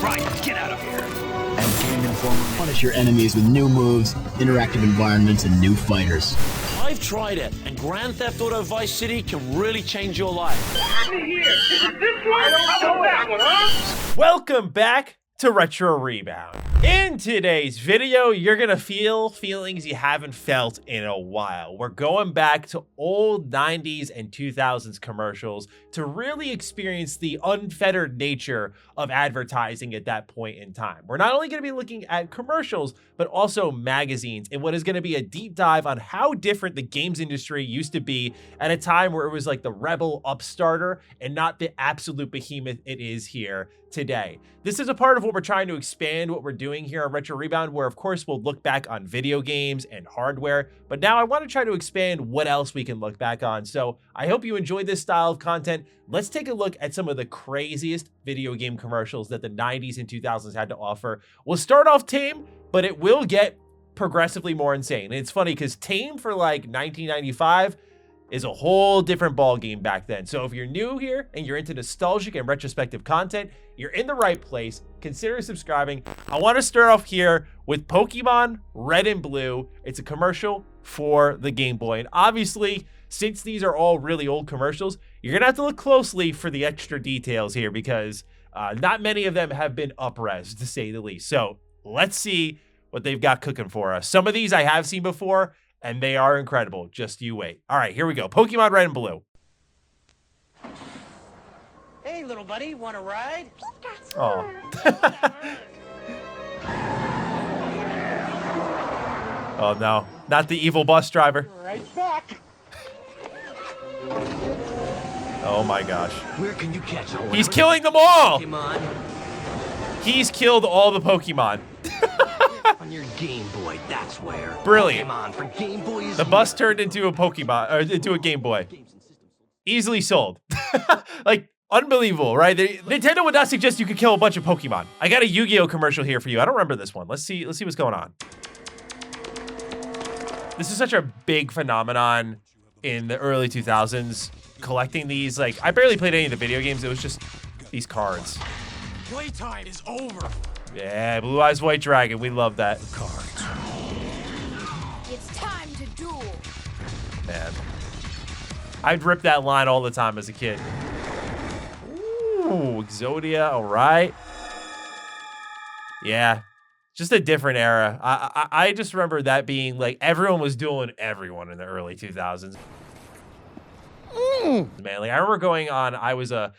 Right, get out of here. And Game Informer punish your enemies with new moves, interactive environments, and new fighters. I've tried it, and Grand Theft Auto Vice City can really change your life. Welcome back to Retro Rebound. In today's video, you're gonna feel feelings you haven't felt in a while. We're going back to old 90s and 2000s commercials to really experience the unfettered nature of advertising at that point in time. We're not only gonna be looking at commercials, but also magazines in what is gonna be a deep dive on how different the games industry used to be at a time where it was like the rebel upstarter and not the absolute behemoth it is here today. This is a part of what we're trying to expand what we're doing here on Retro Rebound, where of course we'll look back on video games and hardware, but now I want to try to expand what else we can look back on. So I hope you enjoyed this style of content. Let's take a look at some of the craziest video game commercials that the 90s and 2000s had to offer. We'll start off tame, but it will get progressively more insane. And it's funny because tame for like 1995 is a whole different ball game back then. So if you're new here and you're into nostalgic and retrospective content, you're in the right place. Consider subscribing. I want to start off here with Pokemon Red and Blue. It's a commercial for the Game Boy. And obviously, since these are all really old commercials, you're gonna have to look closely for the extra details here because not many of them have been up-res, to say the least. So let's see what they've got cooking for us. Some of these I have seen before, and they are incredible. Just you wait. All right, here we go. Pokemon Red and Blue. Hey, little buddy, want to ride? Oh. Oh no, not the evil bus driver. Right back. Oh my gosh. Where can you catch up? He's killing them all. Pokemon. He's killed all the Pokemon. On your Game Boy, that's where. Brilliant. Pokemon for Game Boy is The bus turned into a Pokemon, or into a Game Boy. Easily sold. Like, unbelievable, right? Nintendo would not suggest you could kill a bunch of Pokemon. I got a Yu-Gi-Oh commercial here for you. I don't remember this one. Let's see what's going on. This is such a big phenomenon in the early 2000s. Collecting these, like, I barely played any of the video games. It was just these cards. Playtime is over. Yeah, Blue Eyes White Dragon. We love that. Cards. It's time to duel. Man. I'd rip that line all the time as a kid. Ooh, Exodia, all right. Yeah, just a different era. I just remember that being like everyone was dueling everyone in the early 2000s. Man, like I remember going on, I was a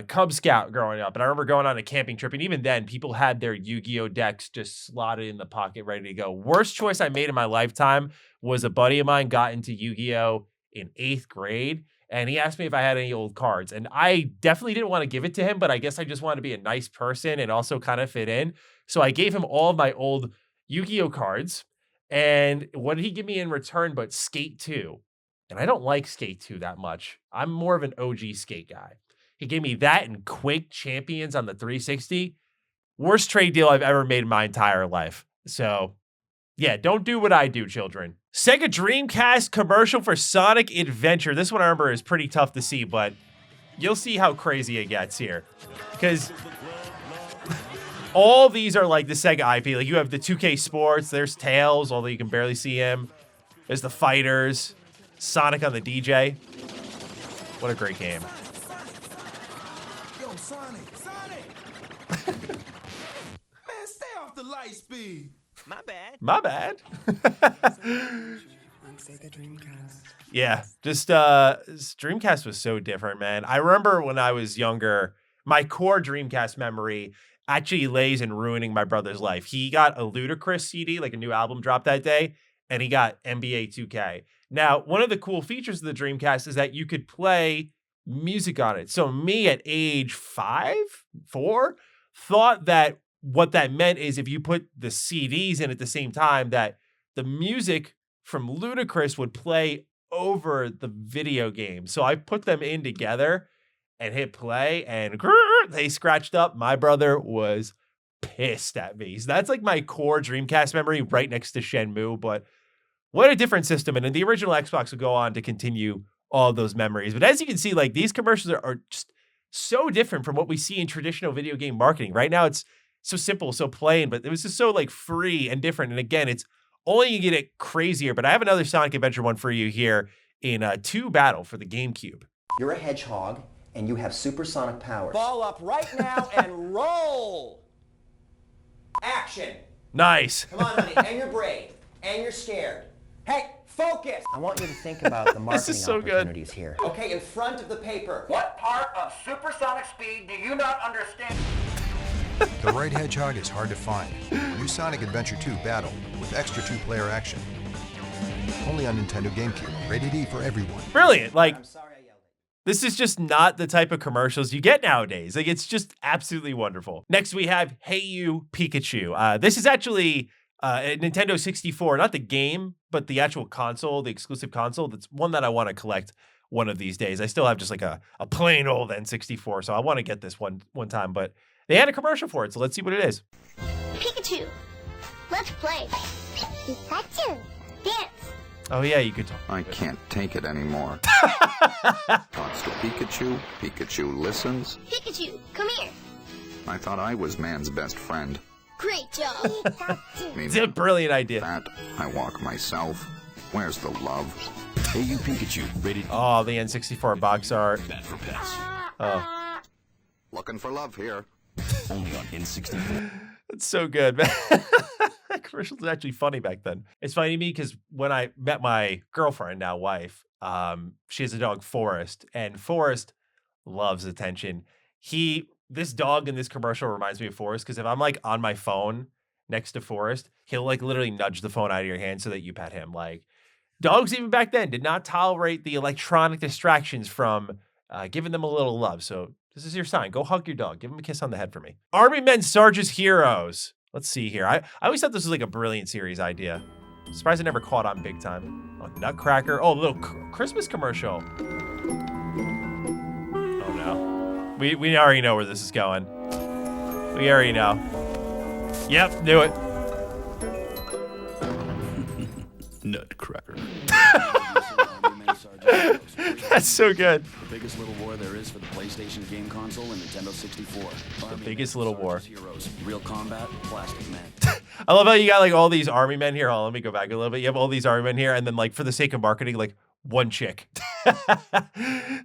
Cub Scout growing up, and I remember going on a camping trip, and even then, people had their Yu-Gi-Oh decks just slotted in the pocket, ready to go. Worst choice I made in my lifetime was a buddy of mine got into Yu-Gi-Oh in 8th grade, and he asked me if I had any old cards, and I definitely didn't want to give it to him, but I guess I just wanted to be a nice person and also kind of fit in. So I gave him all of my old Yu-Gi-Oh cards, and what did he give me in return but Skate 2? And I don't like Skate 2 that much. I'm more of an OG Skate guy. He gave me that and Quake Champions on the 360. Worst trade deal I've ever made in my entire life. So, yeah, don't do what I do, children. Sega Dreamcast commercial for Sonic Adventure. This one I remember is pretty tough to see, but you'll see how crazy it gets here. Because all these are like the Sega IP. Like you have the 2K Sports, there's Tails, although you can barely see him. There's the Fighters. Sonic on the DJ. What a great game. Yo, Sonic! Man, stay off the light speed. My bad. My bad. Yeah, just Dreamcast was so different, man. I remember when I was younger, my core Dreamcast memory actually lays in ruining my brother's life. He got a Ludacris CD, like a new album dropped that day, and he got NBA 2K. Now, one of the cool features of the Dreamcast is that you could play music on it. So me at age 4, thought that what that meant is if you put the CDs in at the same time, that the music from Ludacris would play over the video game. So I put them in together and hit play, and they scratched up. My brother was pissed at me. So that's like my core Dreamcast memory right next to Shenmue, but what a different system. And then the original Xbox would go on to continue all of those memories. But as you can see, like these commercials are just so different from what we see in traditional video game marketing. Right now, it's so simple, so plain, but it was just so like free and different. And again, it's only you get it crazier. But I have another Sonic Adventure one for you here in 2 Battle for the GameCube. You're a hedgehog, and you have supersonic powers. Ball up right now and roll. Action! Nice. Come on, honey, and you're brave, and you're scared. Hey, focus! I want you to think about the marketing so good. opportunities here. Okay, in front of the paper. What part of supersonic speed do you not understand? The right hedgehog is hard to find. New Sonic Adventure 2 Battle with extra 2-player action. Only on Nintendo GameCube. Rated E for everyone. Brilliant. Like, I'm sorry I yelled at this is just not the type of commercials you get nowadays. Like, it's just absolutely wonderful. Next, we have Hey You Pikachu. This is actually a Nintendo 64, not the game, but the actual console, the exclusive console. That's one that I want to collect one of these days. I still have just like a plain old N64, so I want to get this one time, but they had a commercial for it, so let's see what it is. Pikachu, let's play. Pikachu, dance. Oh yeah, you could talk. I can't take it anymore. Talks to Pikachu. Pikachu listens. Pikachu, come here. I thought I was man's best friend. Great job. It's a brilliant idea. That I walk myself. Where's the love? Hey, you Pikachu, rated Oh, the N64 box art. Bad for pets. Oh, looking for love here. Only on N64. that's so good, man. Commercials were actually funny back then. It's funny to me because when I met my girlfriend, now wife, she has a dog, Forrest, and Forrest loves attention. This dog in this commercial reminds me of Forrest because if I'm like on my phone next to Forrest, he'll like literally nudge the phone out of your hand so that you pet him. Like, dogs even back then did not tolerate the electronic distractions from giving them a little love. So this is your sign. Go hug your dog. Give him a kiss on the head for me. Army Men Sarge's Heroes. Let's see here. I always thought this was like a brilliant series idea. Surprised it never caught on big time. Oh, Nutcracker. Oh, a little Christmas commercial. Oh no. We already know where this is going. We already know. Yep, knew it. Nutcracker. That's so good. The biggest little war there is for the PlayStation game console and Nintendo 64. The biggest little war. Heroes, real combat, plastic man. I love how you got like all these army men here. Oh, let me go back a little bit. You have all these army men here, and then like for the sake of marketing, like one chick.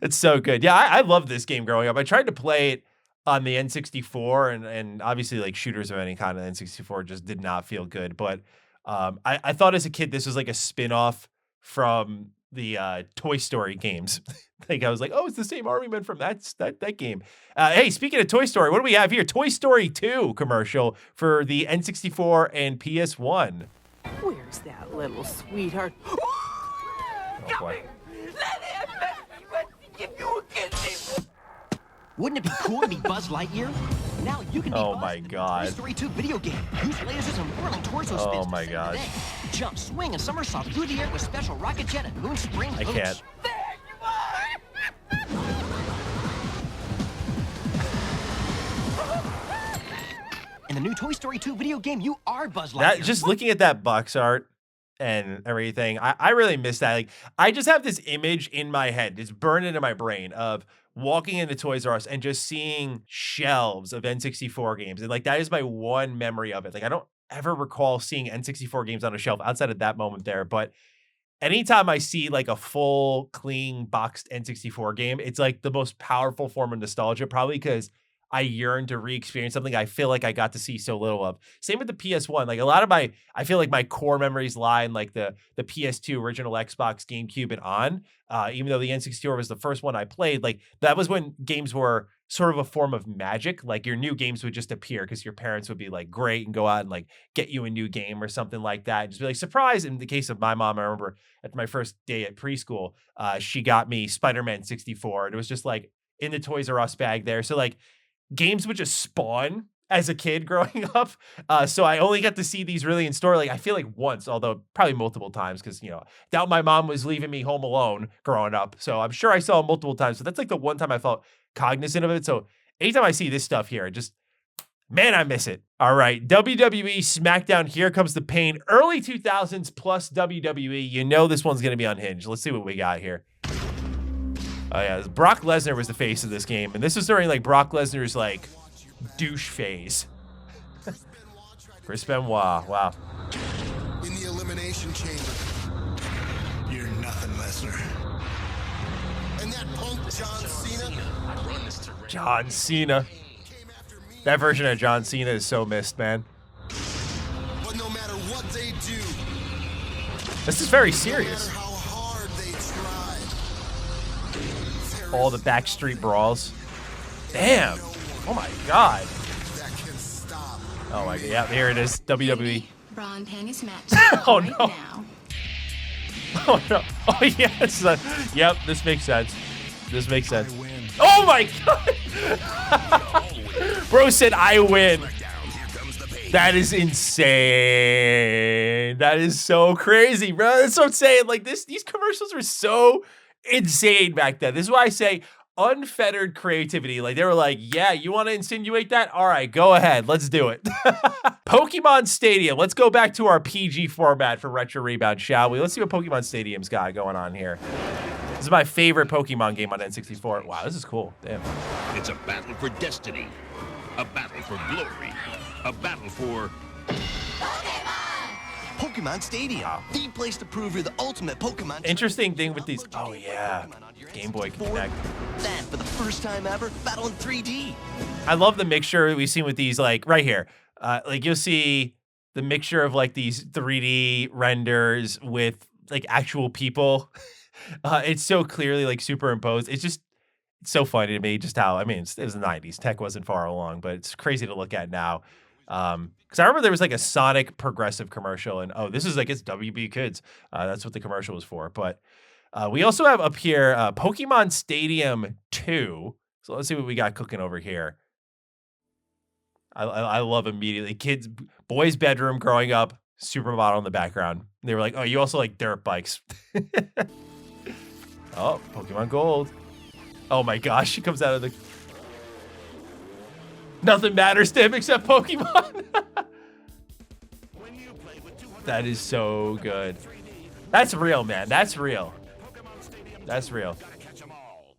It's so good. Yeah, I love this game growing up. I tried to play it on the N64, and obviously like shooters of any kind of N64 just did not feel good. But I thought as a kid this was like a spin-off from the Toy Story games. Like I was like, oh, it's the same army men from that game. Hey, speaking of Toy Story, what do we have here? Toy Story 2 commercial for the N64 and PS1. Where's that little sweetheart? Oh boy. Wouldn't it be cool to be Buzz Lightyear? Now you can be Oh Buzz my in the God. Toy Story 2 video game. Use lasers and whirling torso spins. Oh my to save gosh. the day. Jump, swing, and somersault through the air with special rocket jet and moon spring I boots. can't. In the new Toy Story 2 video game, you are Buzz Lightyear. Just looking at that box art and everything, I really miss that. Like, I just have this image in my head. It's burned into my brain of walking into Toys R Us and just seeing shelves of N64 games. And like, that is my one memory of it. Like, I don't ever recall seeing N64 games on a shelf outside of that moment there. But anytime I see like a full, clean, boxed N64 game, it's like the most powerful form of nostalgia, probably because I yearn to re-experience something I feel like I got to see so little of. Same with the PS1. Like a lot of I feel like my core memories lie in like the PS2, original Xbox, GameCube, and on. Even though the N64 was the first one I played, like that was when games were sort of a form of magic. Like your new games would just appear because your parents would be like, great, and go out and like get you a new game or something like that. And just be like, surprise. In the case of my mom, I remember at my first day at preschool, she got me SpiderMan 64. And it was just like in the Toys R Us bag there. So like, games would just spawn as a kid growing up. So I only got to see these really in store. Like I feel like once, although probably multiple times, because, you know, doubt my mom was leaving me home alone growing up. So I'm sure I saw it multiple times. So that's like the one time I felt cognizant of it. So anytime I see this stuff here, man, I miss it. All right. WWE Smackdown. Here comes the pain. Early 2000s plus WWE. You know this one's going to be unhinged. Let's see what we got here. Oh yeah, Brock Lesnar was the face of this game, and this was during like Brock Lesnar's like douche phase. Chris Benoit. Wow. In the elimination chamber. You're nothing, Lesnar. And that punk John Cena. John Cena. That version of John Cena is so missed, man. But no matter what they do, this is very serious. no matter how hard they try, All the backstreet brawls. Damn. Oh my god. that can stop. Oh my god. Yeah, here it is. WWE. Braun tennis match. Oh right no. Now. Oh no. Oh yes. Yep, this makes sense. This makes sense. Oh my god. Bro said I win. That is insane. That is so crazy, bro. That's what I'm saying. Like these commercials were so insane back then. This is why I say unfettered creativity. Like they were like, yeah, you want to insinuate that? All right, go ahead. Let's do it. Pokemon Stadium. Let's go back to our PG format for Retro Rebound, shall we? Let's see what Pokemon Stadium's got going on here. This is my favorite Pokemon game on N64. Wow, this is cool. Damn. It's a battle for destiny, a battle for glory, a battle for Pokemon Stadium, the place to prove you're the ultimate Pokemon. Interesting thing with these. Oh yeah, Game Boy Connect. Then, for the first time ever, battle in 3D. I love the mixture we've seen with these. Like right here, like you'll see the mixture of like these 3D renders with like actual people. It's so clearly like superimposed. It's so funny to me just how, I mean, it was the 90s. Tech wasn't far along, but it's crazy to look at now. Because I remember there was like a Sonic Progressive commercial, and oh, this is like it's WB Kids. That's what the commercial was for. But we also have up here Pokemon Stadium 2. So let's see what we got cooking over here. I love immediately. Kids, boys' bedroom growing up, supermodel in the background. They were like, oh, you also like dirt bikes. Oh, Pokemon Gold. Oh my gosh, she comes out of the... Nothing matters to him except Pokemon. That is so good. That's real, man. That's real. That's real.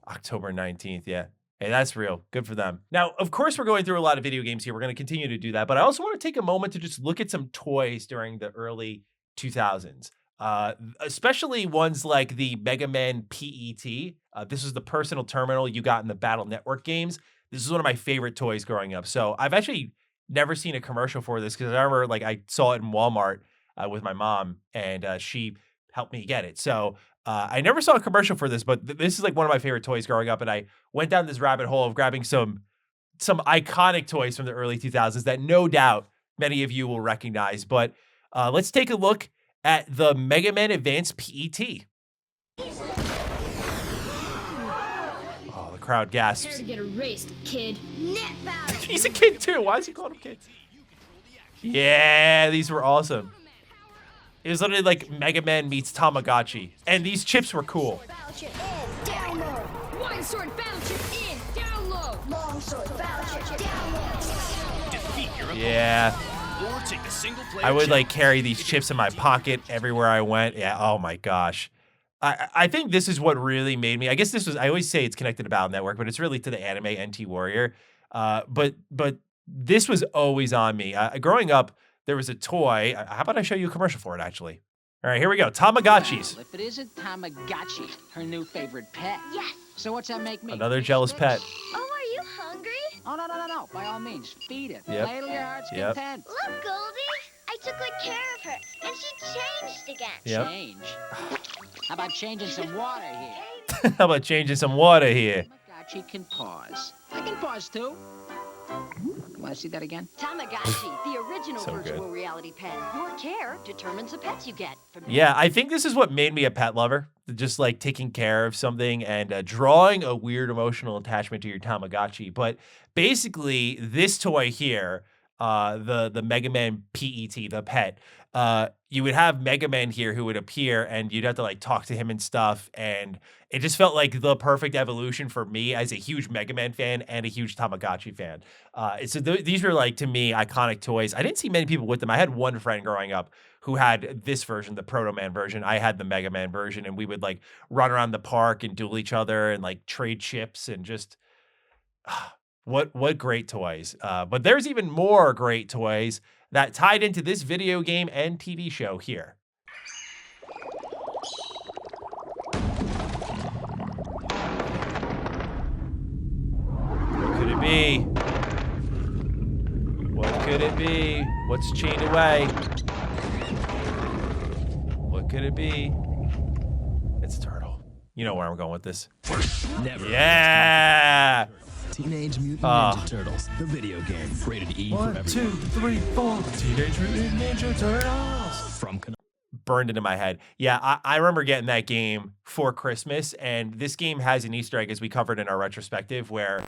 October 19th, yeah. Hey, that's real. Good for them. Now, of course, we're going through a lot of video games here. We're going to continue to do that. But I also want to take a moment to just look at some toys during the early 2000s. Especially ones like the Mega Man PET. This is the personal terminal you got in the Battle Network games. This is one of my favorite toys growing up. So I've actually never seen a commercial for this because I remember like I saw it in Walmart with my mom and she helped me get it. So I never saw a commercial for this, but this is like one of my favorite toys growing up. And I went down this rabbit hole of grabbing some iconic toys from the early 2000s that no doubt many of you will recognize. But let's take a look at the Mega Man Advance PET. Oh, the crowd gasps. Prepare to get erased, kid. He's a kid too. Why is he calling him kid? Yeah, these were awesome. It was literally like Mega Man meets Tamagotchi. And these chips were cool. Down low. Wide sword battle chip in. Down low. Long sword battle chip down low. defeat your opponent. Yeah. Or take a single player I would like challenge. carry these chips in my pocket everywhere I went. Yeah. Oh my gosh. I think this is what really made me. I guess this was. I always say it's connected to Battle Network, but it's really to the anime NT Warrior. But this was always on me. Growing up, there was a toy. How about I show you a commercial for it? Actually. All right, here we go. Tamagotchis. Well, if it isn't Tamagotchi, her new favorite pet. Yes. So what's that make me? Another jealous pet. Oh, are you hungry? Oh, no. By all means, feed it. Yep. Play till your heart's Yep. content. Look, Goldie. I took good care of her, and she changed again. Yep. Change. How about changing some water here? How about changing some water here? Tamagotchi can pause. I can pause too. Want to see that again? Tamagotchi, the original So virtual good. reality pet. Your care determines the pets you get. Yeah, I think this is what made me a pet lover. Just like taking care of something and drawing a weird emotional attachment to your Tamagotchi. But basically, this toy here, the Mega Man PET, the pet, you would have Mega Man here who would appear and you'd have to like talk to him and stuff. And it just felt like the perfect evolution for me as a huge Mega Man fan and a huge Tamagotchi fan. So these were like, to me, iconic toys. I didn't see many people with them. I had one friend growing up who had this version, the Proto Man version. I had the Mega Man version, and we would like run around the park and duel each other and like trade chips and just What great toys. But there's even more great toys that tied into this video game and TV show here. What could it be? What could it be? What's chained away? What could it be? It's a turtle. You know where I'm going with this. Never. Yeah! Teenage Mutant Ninja Turtles, the video game. Rated E for everyone. 1, 2, 3, 4. Teenage Mutant Ninja Turtles. From burned into my head. Yeah, I remember getting that game for Christmas, and this game has an Easter egg, as we covered in our retrospective, where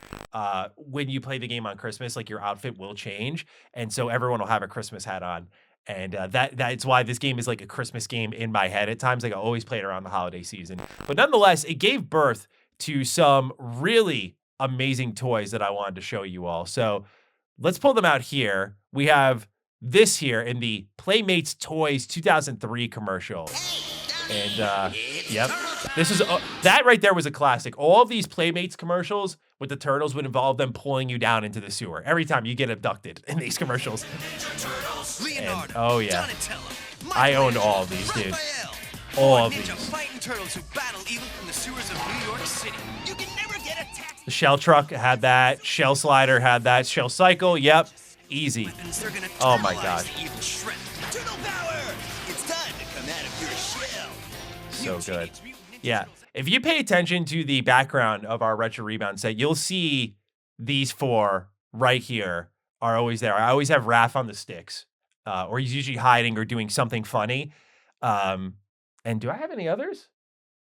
when you play the game on Christmas, like your outfit will change, and so everyone will have a Christmas hat on. And that's why this game is like a Christmas game in my head at times. Like I always play it around the holiday season. But nonetheless, it gave birth to some really amazing toys that I wanted to show you all. So let's pull them out here. We have this here in the Playmates Toys 2003 commercial. And yep, this is that right there was a classic. All of these Playmates commercials with the turtles would involve them pulling you down into the sewer every time you get abducted in these commercials. And, oh yeah, I owned all of these, dude. All of these. The Shell Truck had that. Shell Slider had that. Shell Cycle, yep, easy. Oh my gosh. So good. Yeah. If you pay attention to the background of our Retro Rebound set, you'll see these four right here are always there. I always have Raph on the sticks, or he's usually hiding or doing something funny. And do I have any others?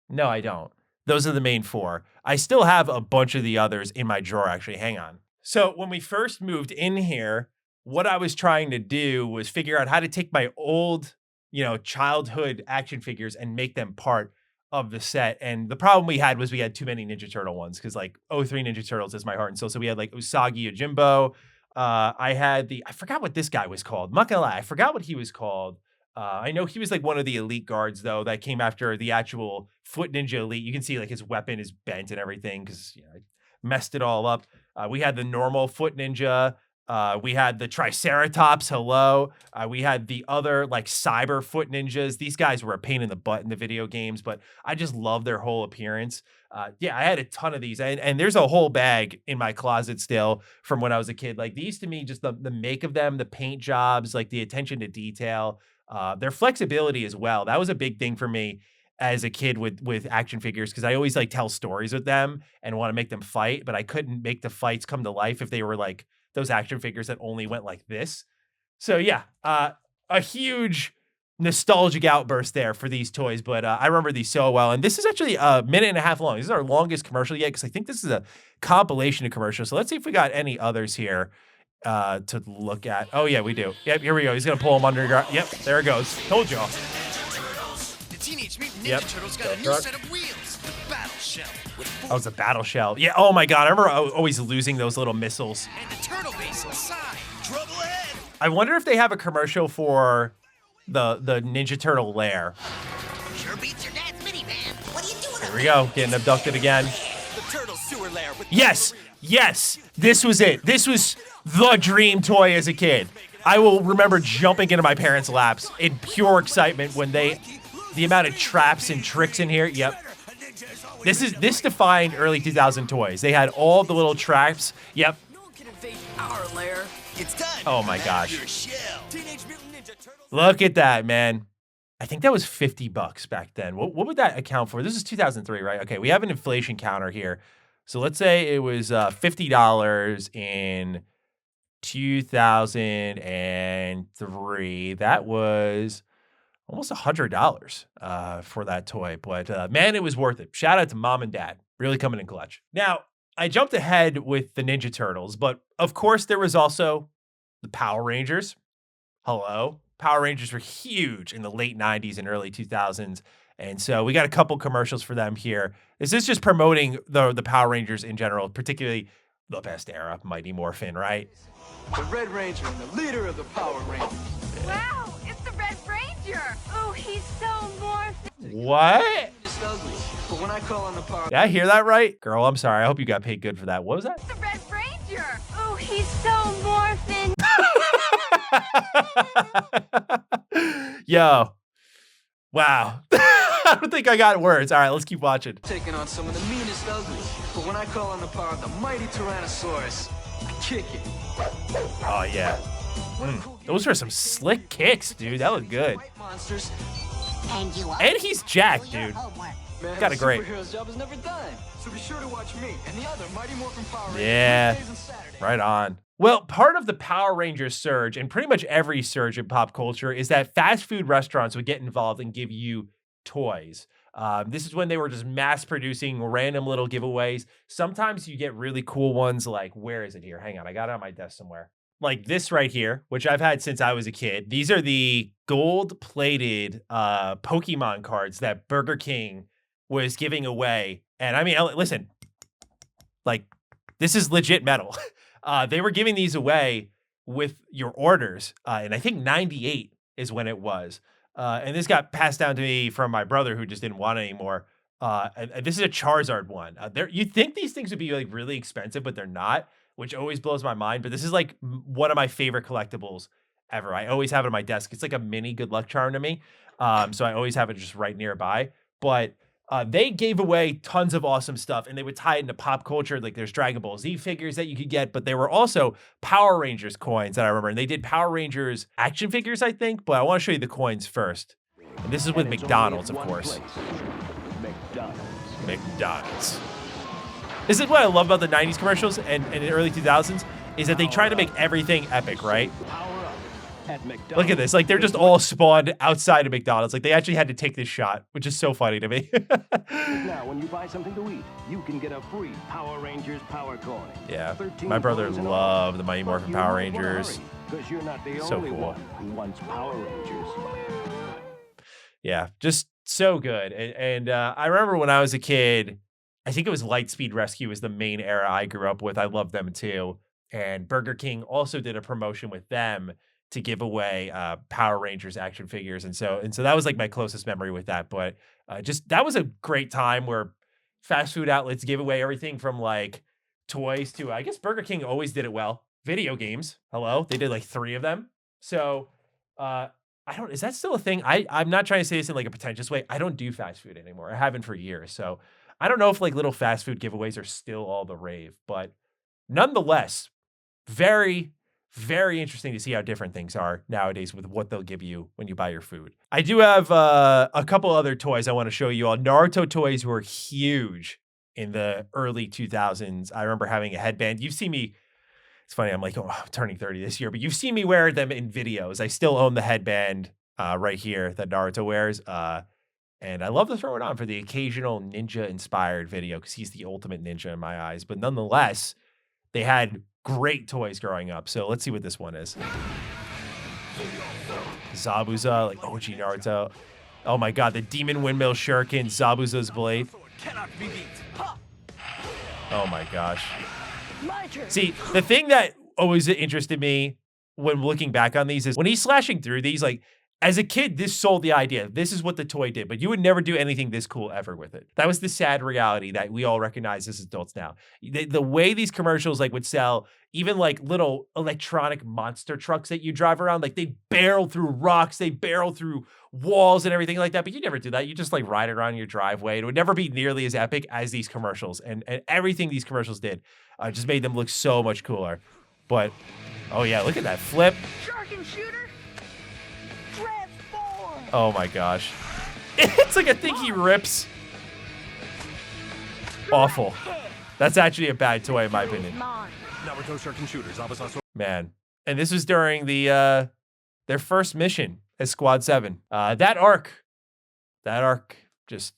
No, I don't. Those are the main four. I still have a bunch of the others in my drawer, actually. Hang on. So when we first moved in here, what I was trying to do was figure out how to take my old, childhood action figures and make them part of the set. And the problem we had was we had too many Ninja Turtle ones, because like 03 Ninja Turtles is my heart and soul. So we had like Usagi Yojimbo. I had I forgot what this guy was called. I'm not gonna lie, I forgot what he was called. I know he was like one of the elite guards though that came after the actual Foot Ninja Elite. You can see like his weapon is bent and everything because I messed it all up. We had the normal Foot Ninja. We had the Triceratops, hello. We had the other like cyber Foot Ninjas. These guys were a pain in the butt in the video games, but I just love their whole appearance. Yeah, I had a ton of these, and there's a whole bag in my closet still from when I was a kid. Like these to me, just the make of them, the paint jobs, like the attention to detail, their flexibility as well. That was a big thing for me as a kid with action figures, because I always like tell stories with them and want to make them fight, but I couldn't make the fights come to life if they were like those action figures that only went like this. So yeah, a huge nostalgic outburst there for these toys, but I remember these so well. And this is actually a minute and a half long. This is our longest commercial yet, because I think this is a compilation of commercials. So let's see if we got any others here to look at. Oh yeah, we do. Yep, here we go. He's gonna pull them underground. Yep, there it goes. Told y'all. The Teenage Mutant Ninja Turtles got a new set of wheels. The Battle Shell. Oh, it's a battle shell. Yeah, oh my God. I remember always losing those little missiles. And the turtle base inside. Trouble ahead. I wonder if they have a commercial for the Ninja Turtle lair. Sure beats your dad's minivan. What are you doing? Here we go. Getting abducted again. The turtle sewer lair with yes. This was it. This was the dream toy as a kid. I will remember jumping into my parents' laps in pure excitement when the amount of traps and tricks in here. Yep. This defined early 2000 toys. They had all the little traps. Yep. No one can invade our lair. It's time. Oh my gosh. Look at that, man. I think that was $50 back then. What would that account for? This is 2003, right? Okay, we have an inflation counter here. So let's say it was $50 in 2003. That was almost $100 for that toy. But man, it was worth it. Shout out to mom and dad. Really coming in clutch. Now, I jumped ahead with the Ninja Turtles, but of course there was also the Power Rangers. Hello. Power Rangers were huge in the late 90s and early 2000s. And so we got a couple commercials for them here. This is just promoting the Power Rangers in general, particularly the best era, Mighty Morphin, right? The Red Ranger and the leader of the Power Rangers. Wow, it's the Red Ranger. Oh, he's so morphin'. What? It's ugly, but when I call on the Power... Did I hear that right? Girl, I'm sorry. I hope you got paid good for that. What was that? The Red Ranger. He's so morphin'. Yo. Wow. I don't think I got words. All right, let's keep watching. Taking on some of the meanest uglies. But when I call on the power of the mighty Tyrannosaurus, I kick it. Oh, yeah. Those are some slick kicks, dude. That was good. Monsters. And he's jacked, dude. Man, Got a great. superhero's job is never done. So be sure to watch me and the other Mighty Morphin Power Rangers Yeah. Mondays and Saturdays. Right on. Well, part of the Power Rangers surge, and pretty much every surge in pop culture, is that fast food restaurants would get involved and give you toys. This is when they were just mass producing random little giveaways. Sometimes you get really cool ones like, where is it here? Hang on, I got it on my desk somewhere. Like this right here, which I've had since I was a kid. These are the gold-plated Pokemon cards that Burger King was giving away. And I mean, listen, like, this is legit metal. They were giving these away with your orders. And I think 98 is when it was. And this got passed down to me from my brother who just didn't want it anymore. And this is a Charizard one. You'd think these things would be like really expensive, but they're not, which always blows my mind. But this is like one of my favorite collectibles ever. I always have it on my desk. It's like a mini good luck charm to me. So I always have it just right nearby. But they gave away tons of awesome stuff, and they would tie it into pop culture. Like there's Dragon Ball Z figures that you could get, but there were also Power Rangers coins that I remember. And they did Power Rangers action figures, I think, but I want to show you the coins first. And this is with McDonald's, of course. McDonald's. This is what I love about the 90s commercials and the early 2000s, is that they try to make everything epic, right? Look at this. Like, they're just all spawned outside of McDonald's. Like, they actually had to take this shot, which is so funny to me. Now, when you buy something to eat, you can get a free Power Rangers Power Coin. Yeah. My brother loved the Mighty Morphin Power Rangers. Because you're not the So only cool. one who wants Power Rangers. Yeah, just so good. And I remember when I was a kid, I think it was Lightspeed Rescue was the main era I grew up with. I loved them too. And Burger King also did a promotion with them to give away Power Rangers action figures. And so that was like my closest memory with that. But just that was a great time where fast food outlets give away everything from like toys to, I guess Burger King always did it well. Video games. Hello. They did like 3 of them. So is that still a thing? I'm not trying to say this in like a pretentious way. I don't do fast food anymore. I haven't for years. So I don't know if like little fast food giveaways are still all the rave, but nonetheless, very, very interesting to see how different things are nowadays with what they'll give you when you buy your food. I do have a couple other toys I want to show you all. Naruto toys were huge in the early 2000s. I remember having a headband. You've seen me. It's funny. I'm like, I'm turning 30 this year, but you've seen me wear them in videos. I still own the headband right here that Naruto wears. And I love to throw it on for the occasional ninja-inspired video because he's the ultimate ninja in my eyes. But nonetheless, they had great toys growing up. So let's see what this one is. Zabuza, like OG Naruto. Oh my god, the Demon Windmill Shuriken, Zabuza's blade. Oh my gosh. See, the thing that always interested me when looking back on these is when he's slashing through these, like, as a kid, this sold the idea. This is what the toy did, but you would never do anything this cool ever with it. That was the sad reality that we all recognize as adults now. The way these commercials like would sell, even like little electronic monster trucks that you drive around, like they barrel through rocks, they barrel through walls and everything like that. But you never do that. You just like ride it around your driveway. It would never be nearly as epic as these commercials, and everything these commercials did just made them look so much cooler. But oh yeah, look at that flip. Shark and shooter. Oh my gosh. It's like a thing he rips. Awful. That's actually a bad toy in my opinion. Naruto Shark and Shooters. Man. And this was during the their first mission as Squad 7. That arc just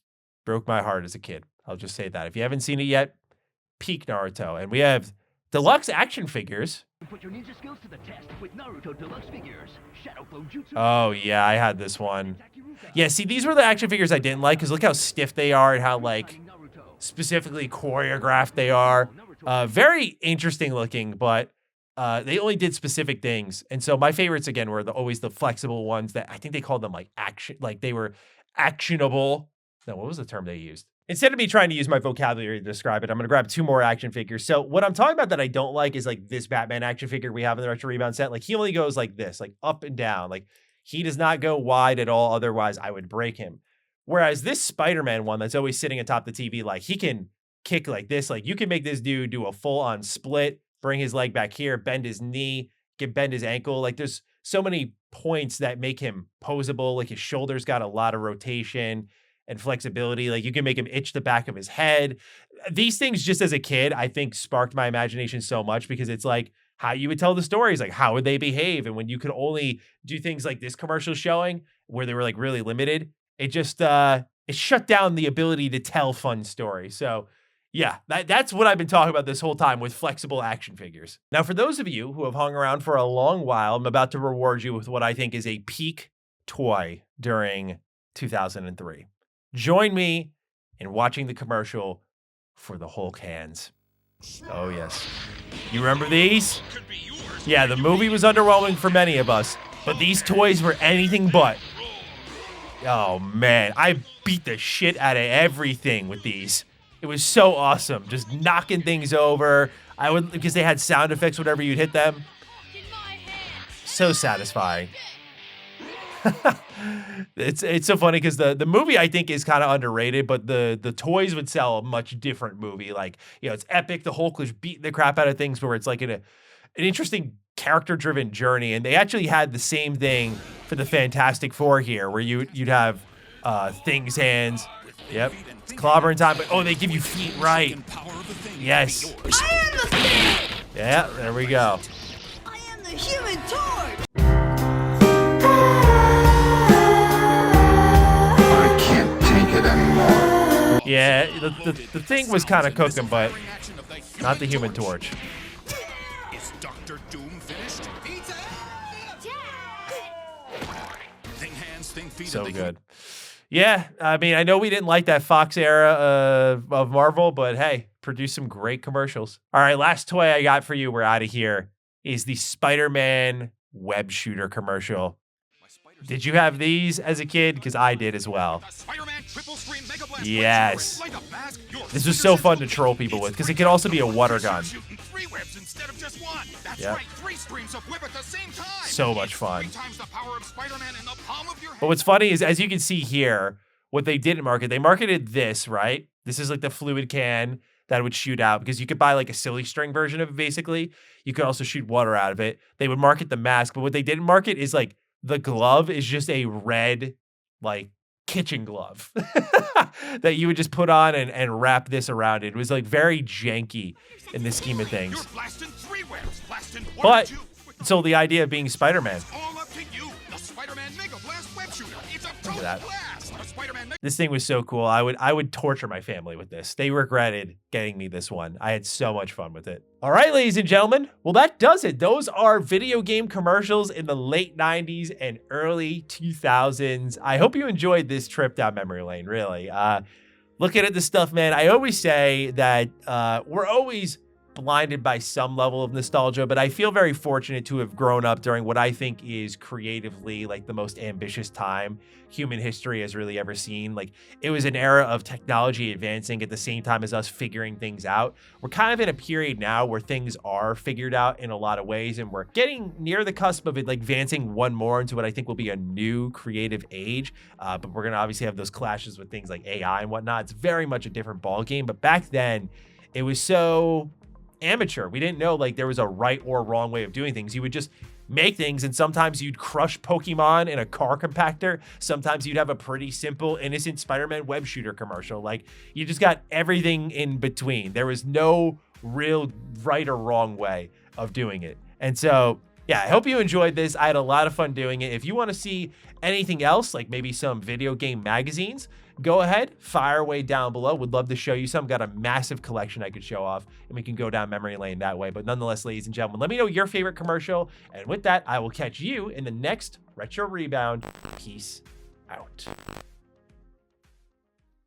broke my heart as a kid. I'll just say that. If you haven't seen it yet, peak Naruto. And we have deluxe action figures. Put your ninja skills to the test with Naruto Deluxe figures. Shadow Flow Jutsu. Oh, yeah, I had this one. Yeah, see, these were the action figures I didn't like because look how stiff they are and how, like, specifically choreographed they are. Very interesting looking, but they only did specific things. And so my favorites, again, were always the flexible ones that I think they called them, like, action. Like, they were actionable. No, what was the term they used? Instead of me trying to use my vocabulary to describe it, I'm going to grab 2 more action figures. So what I'm talking about that I don't like is like this Batman action figure we have in the Retro Rebound set. Like he only goes like this, like up and down. Like he does not go wide at all. Otherwise I would break him. Whereas this Spider-Man one that's always sitting atop the TV, like he can kick like this. Like you can make this dude do a full on split, bring his leg back here, bend his knee, bend his ankle. Like there's so many points that make him posable. Like his shoulders got a lot of rotation and flexibility. Like you can make him itch the back of his head. These things just as a kid, I think sparked my imagination so much because it's like how you would tell the stories, like how would they behave? And when you could only do things like this commercial showing where they were like really limited, it just, it shut down the ability to tell fun stories. So yeah, that's what I've been talking about this whole time with flexible action figures. Now, for those of you who have hung around for a long while, I'm about to reward you with what I think is a peak toy during 2003. Join me in watching the commercial for the Hulk hands. Oh, yes. You remember these? Yeah, the movie was underwhelming for many of us, but these toys were anything but. Oh, man. I beat the shit out of everything with these. It was so awesome. Just knocking things over. Because they had sound effects whenever you'd hit them. So satisfying. It's so funny because the movie I think is kind of underrated, but the toys would sell a much different movie. Like, you know, it's epic. The Hulk was beating the crap out of things where it's like an interesting character-driven journey. And they actually had the same thing for the Fantastic Four here, where you'd have Thing's hands. Yep, it's clobbering time, but oh, they give you feet right. Yes. I am the Thing! Yeah, there we go. I am the Human Torch! I can't take it anymore. Yeah, the Thing was kind of cooking, but not the Human Torch. Is Dr. Doom finished? Thing hands, thing feet. So good. Yeah, I mean, I know we didn't like that Fox era of Marvel, but hey, produced some great commercials. All right, last toy I got for you, we're out of here, is the SpiderMan web shooter commercial. Did you have these as a kid? Because I did as well. Yes. This was so fun to troll people with, because it could also be a water gun. Yep. So much fun. But what's funny is, as you can see here, what they didn't market, they marketed this, right? This is like the fluid can that would shoot out, because you could buy like a silly string version of it, basically. You could also shoot water out of it. They would market the mask, but what they didn't market is like the glove is just a red, like, kitchen glove that you would just put on and wrap this around it. It was like very janky in the scheme of things. But so the idea of being Spider-Man. Look at that. This thing was so cool. I would torture my family with this. They regretted getting me this one. I had so much fun with it. All right, ladies and gentlemen. Well, that does it. Those are video game commercials in the late 90s and early 2000s. I hope you enjoyed this trip down memory lane, really. Looking at this stuff, man, I always say that we're always blinded by some level of nostalgia, but I feel very fortunate to have grown up during what I think is creatively like the most ambitious time human history has really ever seen. Like, it was an era of technology advancing at the same time as us figuring things out. We're kind of in a period now where things are figured out in a lot of ways, and we're getting near the cusp of it, like advancing one more into what I think will be a new creative age. But we're gonna obviously have those clashes with things like AI and whatnot. It's very much a different ball game. But back then, it was so amateur. We didn't know like there was a right or wrong way of doing things. You would just make things, and sometimes you'd crush Pokemon in a car compactor. Sometimes you'd have a pretty simple, innocent Spider-Man web shooter commercial. Like, you just got everything in between. There was no real right or wrong way of doing it. And so, yeah, I hope you enjoyed this. I had a lot of fun doing it. If you want to see anything else, like maybe some video game magazines, go ahead, fire away down below. Would love to show you some. Got a massive collection I could show off, and we can go down memory lane that way. But nonetheless, ladies and gentlemen, let me know your favorite commercial. And with that, I will catch you in the next Retro Rebound. Peace out.